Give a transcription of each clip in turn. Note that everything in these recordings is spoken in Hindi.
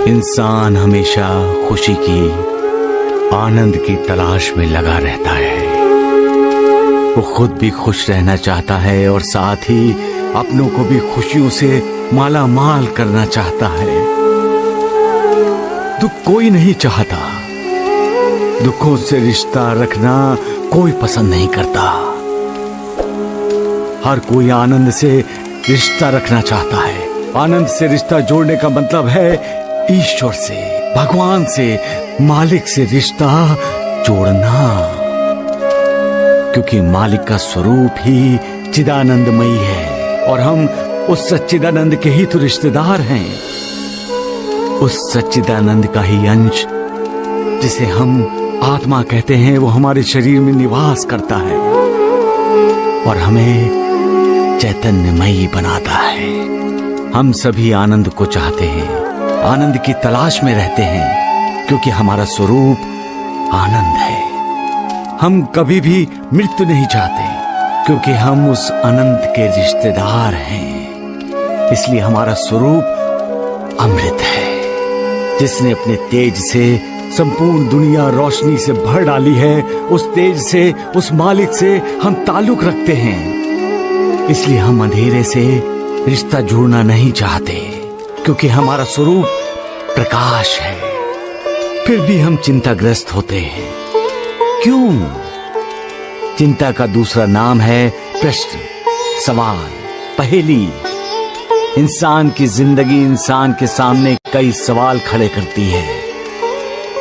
इंसान हमेशा खुशी की, आनंद की तलाश में लगा रहता है। वो खुद भी खुश रहना चाहता है और साथ ही अपनों को भी खुशियों से माला माल करना चाहता है। दुख कोई नहीं चाहता, दुखों से रिश्ता रखना कोई पसंद नहीं करता। हर कोई आनंद से रिश्ता रखना चाहता है। आनंद से रिश्ता जोड़ने का मतलब है ईश्वर से, भगवान से, मालिक से रिश्ता जोड़ना, क्योंकि मालिक का स्वरूप ही चिदानंदमयी है और हम उस सच्चिदानंद के ही तो रिश्तेदार हैं। उस सच्चिदानंद का ही अंश जिसे हम आत्मा कहते हैं, वो हमारे शरीर में निवास करता है और हमें चैतन्यमयी बनाता है। हम सभी आनंद को चाहते हैं, आनंद की तलाश में रहते हैं, क्योंकि हमारा स्वरूप आनंद है। हम कभी भी मृत्यु नहीं चाहते, क्योंकि हम उस अनंत के रिश्तेदार हैं। इसलिए हमारा स्वरूप अमृत है, जिसने अपने तेज से संपूर्ण दुनिया रोशनी से भर डाली है। उस तेज से, उस मालिक से हम ताल्लुक रखते हैं। इसलिए हम अंधेरे से रिश्ता जोड़ना नहीं चाहते, क्योंकि हमारा स्वरूप प्रकाश है। फिर भी हम चिंताग्रस्त होते हैं। क्यों? चिंता का दूसरा नाम है प्रश्न, सवाल, पहेली। इंसान की जिंदगी इंसान के सामने कई सवाल खड़े करती है,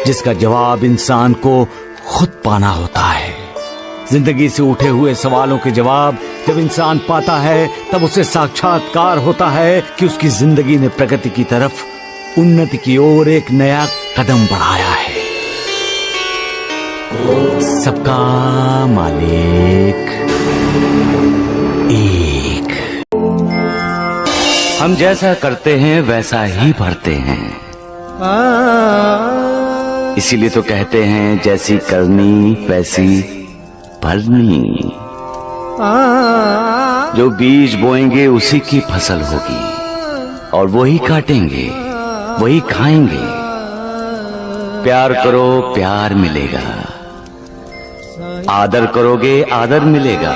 जिसका जवाब इंसान को खुद पाना होता है। जिंदगी से उठे हुए सवालों के जवाब जब इंसान पाता है, तब उसे साक्षात्कार होता है कि उसकी जिंदगी ने प्रगति की तरफ, उन्नति की ओर एक नया कदम बढ़ाया है। सबका मालिक एक। हम जैसा करते हैं वैसा ही भरते हैं। इसीलिए तो कहते हैं जैसी करनी वैसी भरनी। जो बीज बोएंगे उसी की फसल होगी और वही काटेंगे, वही खाएंगे। प्यार करो प्यार मिलेगा, आदर करोगे आदर मिलेगा,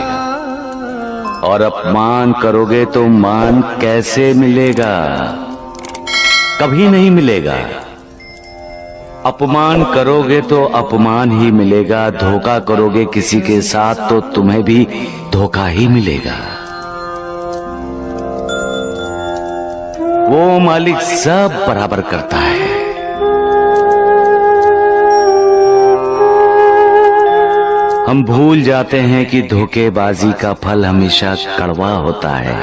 और अपमान करोगे तो मान कैसे मिलेगा? कभी नहीं मिलेगा। अपमान करोगे तो अपमान ही मिलेगा, धोखा करोगे किसी के साथ तो तुम्हें भी धोखा ही मिलेगा। वो मालिक सब बराबर करता है। हम भूल जाते हैं कि धोखेबाजी का फल हमेशा कड़वा होता है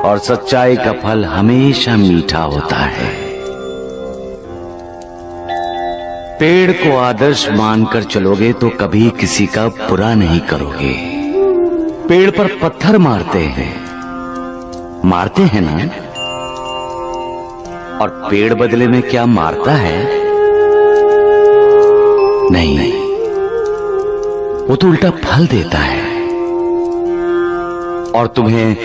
और सच्चाई का फल हमेशा मीठा होता है। पेड़ को आदर्श मानकर चलोगे तो कभी किसी का बुरा नहीं करोगे। पेड़ पर पत्थर मारते हैं ना, और पेड़ बदले में क्या मारता है? नहीं, वो तो उल्टा फल देता है और तुम्हें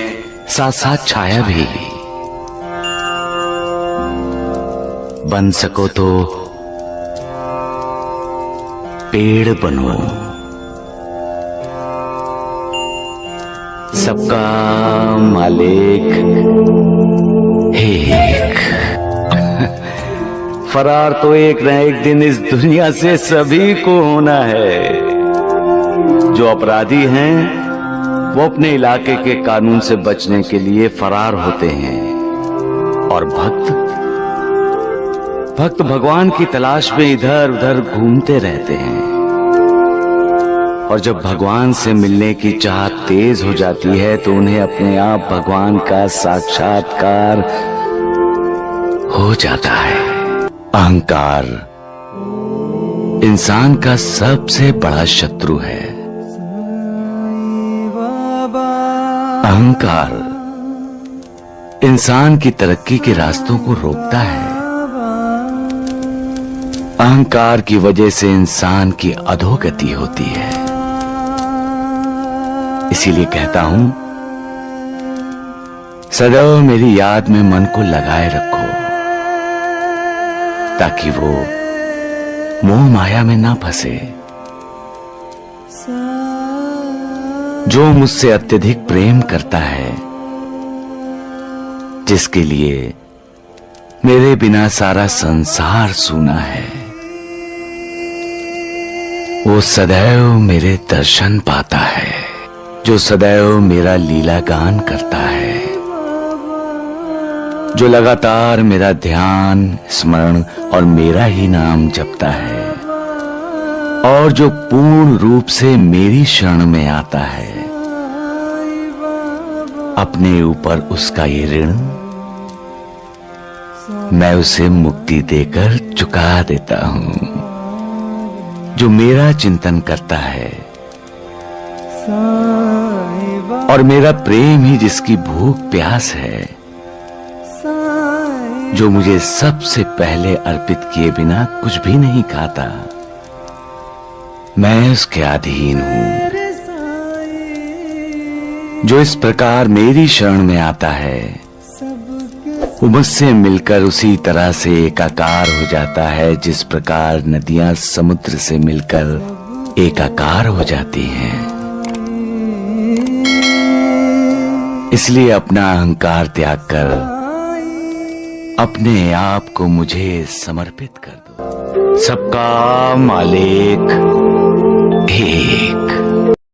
साथ साथ छाया भी। बन सको तो पेड़ बनो। सबका मालिक एक। फरार तो एक न एक दिन इस दुनिया से सभी को होना है। जो अपराधी हैं वो अपने इलाके के कानून से बचने के लिए फरार होते हैं, और भक्त भगवान की तलाश में इधर उधर घूमते रहते हैं। और जब भगवान से मिलने की चाहत तेज हो जाती है तो उन्हें अपने आप भगवान का साक्षात्कार हो जाता है। अहंकार इंसान का सबसे बड़ा शत्रु है। अहंकार इंसान की तरक्की के रास्तों को रोकता है। अहंकार की वजह से इंसान की अधोगति होती है। इसीलिए कहता हूं, सदैव मेरी याद में मन को लगाए रखो। ताकि वो मोह माया में ना फंसे। जो मुझसे अत्यधिक प्रेम करता है, जिसके लिए मेरे बिना सारा संसार सूना है, वो सदैव मेरे दर्शन पाता है। जो सदैव मेरा लीला गान करता है, जो लगातार मेरा ध्यान स्मरण और मेरा ही नाम जपता है, और जो पूर्ण रूप से मेरी शरण में आता है, अपने ऊपर उसका ये ऋण मैं उसे मुक्ति देकर चुका देता हूं। जो मेरा चिंतन करता है और मेरा प्रेम ही जिसकी भूख प्यास है, जो मुझे सबसे पहले अर्पित किए बिना कुछ भी नहीं खाता, मैं उसके अधीन हूं। जो इस प्रकार मेरी शरण में आता है, वो मुझसे मिलकर उसी तरह से एकाकार हो जाता है जिस प्रकार नदियां समुद्र से मिलकर एकाकार हो जाती हैं। इसलिए अपना अहंकार त्याग कर अपने आप को मुझे समर्पित कर दो। सबका मालिक एक।